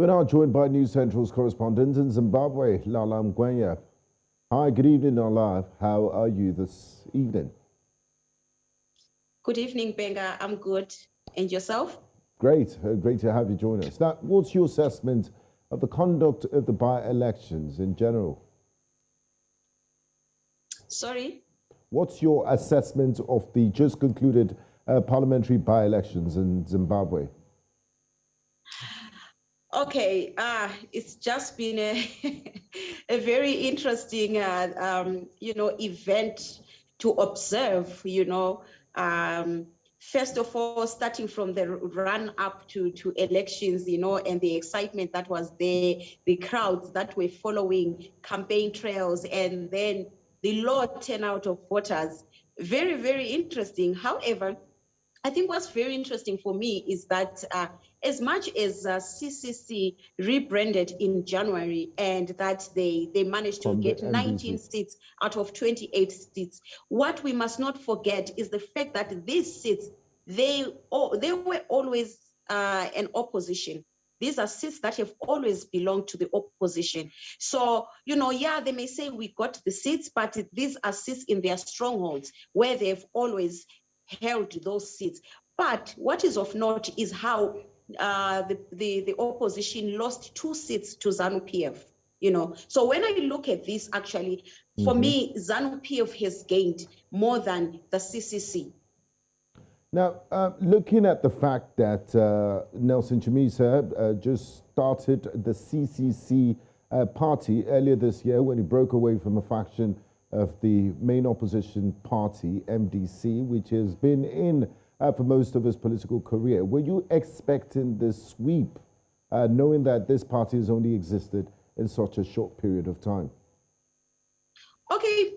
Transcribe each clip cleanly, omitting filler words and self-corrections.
We're now joined by News Central's correspondent in Zimbabwe, Lallah Nmngwenya. Hi, good evening, Lallah. How are you this evening? Good evening, Benga. I'm good. And yourself? Great. Great to have you join us. Now, what's your assessment of the conduct of the by-elections in general? Sorry? What's your assessment of the just concluded parliamentary by-elections in Zimbabwe? Okay, it's just been a very interesting, event to observe, first of all, starting from the run up to elections, and the excitement that was there, the crowds that were following campaign trails, and then the low turnout of voters. Very, very interesting. However, I think what's very interesting for me is that as much as CCC rebranded in January and that they managed to get 19 seats out of 28 seats, what we must not forget is the fact that these seats, they were always an opposition. These are seats that have always belonged to the opposition. So, they may say we got the seats, but these are seats in their strongholds where they've always held those seats. But what is of note is how the opposition lost 2 seats to ZANU-PF. So when I look at this, actually, for me, ZANU-PF has gained more than the CCC. Now, looking at the fact that Nelson Chamisa just started the CCC party earlier this year when he broke away from a faction of the main opposition party, MDC, which has been in for most of his political career. Were you expecting this sweep, knowing that this party has only existed in such a short period of time? Okay,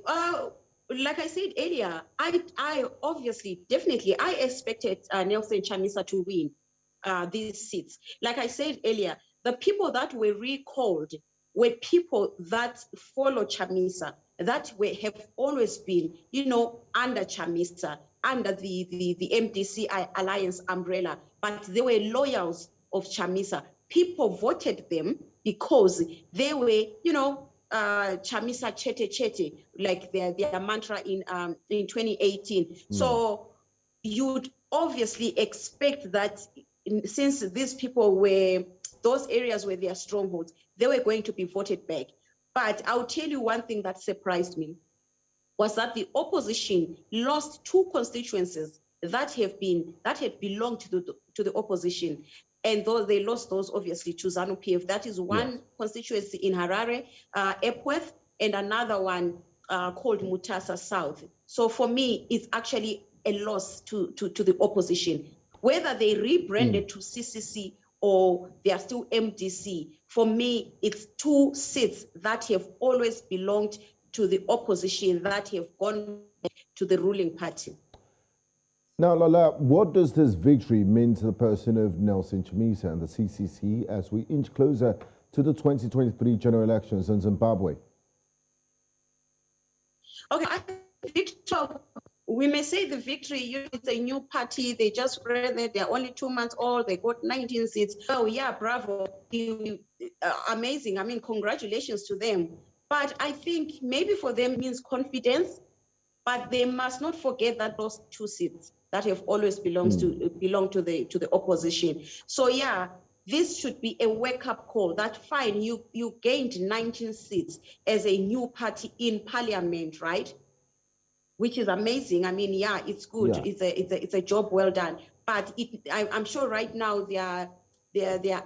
like I said earlier, I obviously, definitely, I expected Nelson Chamisa to win these seats. Like I said earlier, the people that were recalled were people that follow Chamisa, that have always been, under Chamisa, under the MDC Alliance umbrella, but they were loyals of Chamisa. People voted them because they were, Chamisa chete chete, like their mantra in 2018. So you'd obviously expect that since these people were, those areas were their strongholds, they were going to be voted back. But I'll tell you one thing that surprised me was that the opposition lost 2 constituencies that had belonged to the opposition. And though they lost those, obviously, to ZANU-PF. That is one constituency in Harare, Epworth, and another one called Mutasa South. So for me, it's actually a loss to the opposition. Whether they rebranded to CCC or they are still MDC, for me, it's 2 seats that have always belonged to the opposition that have gone to the ruling party. Now, Lallah, what does this victory mean to the person of Nelson Chamisa and the CCC as we inch closer to the 2023 general elections in Zimbabwe? Okay, we may say the victory, it's a new party, they just ran it, they're only 2 months old, they got 19 seats. Oh yeah, bravo, amazing. I mean, congratulations to them. But I think maybe for them means confidence, but they must not forget that those 2 seats that have always belonged to the opposition. So yeah, this should be a wake-up call that fine, you gained 19 seats as a new party in parliament, right? Which is amazing. I mean, yeah, it's good. Yeah. It's a job well done. But I'm sure right now their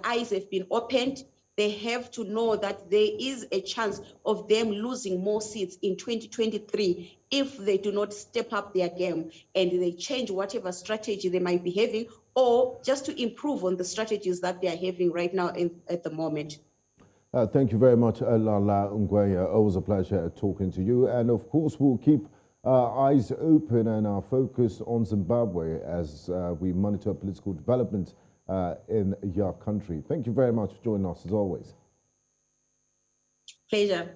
eyes have been opened. They have to know that there is a chance of them losing more seats in 2023 if they do not step up their game and they change whatever strategy they might be having, or just to improve on the strategies that they are having right now at the moment. Thank you very much, Lallah Nmngwenya. Always a pleasure talking to you. And of course, we'll keep our eyes open and our focus on Zimbabwe as we monitor political development in your country. Thank you very much for joining us as always. Pleasure.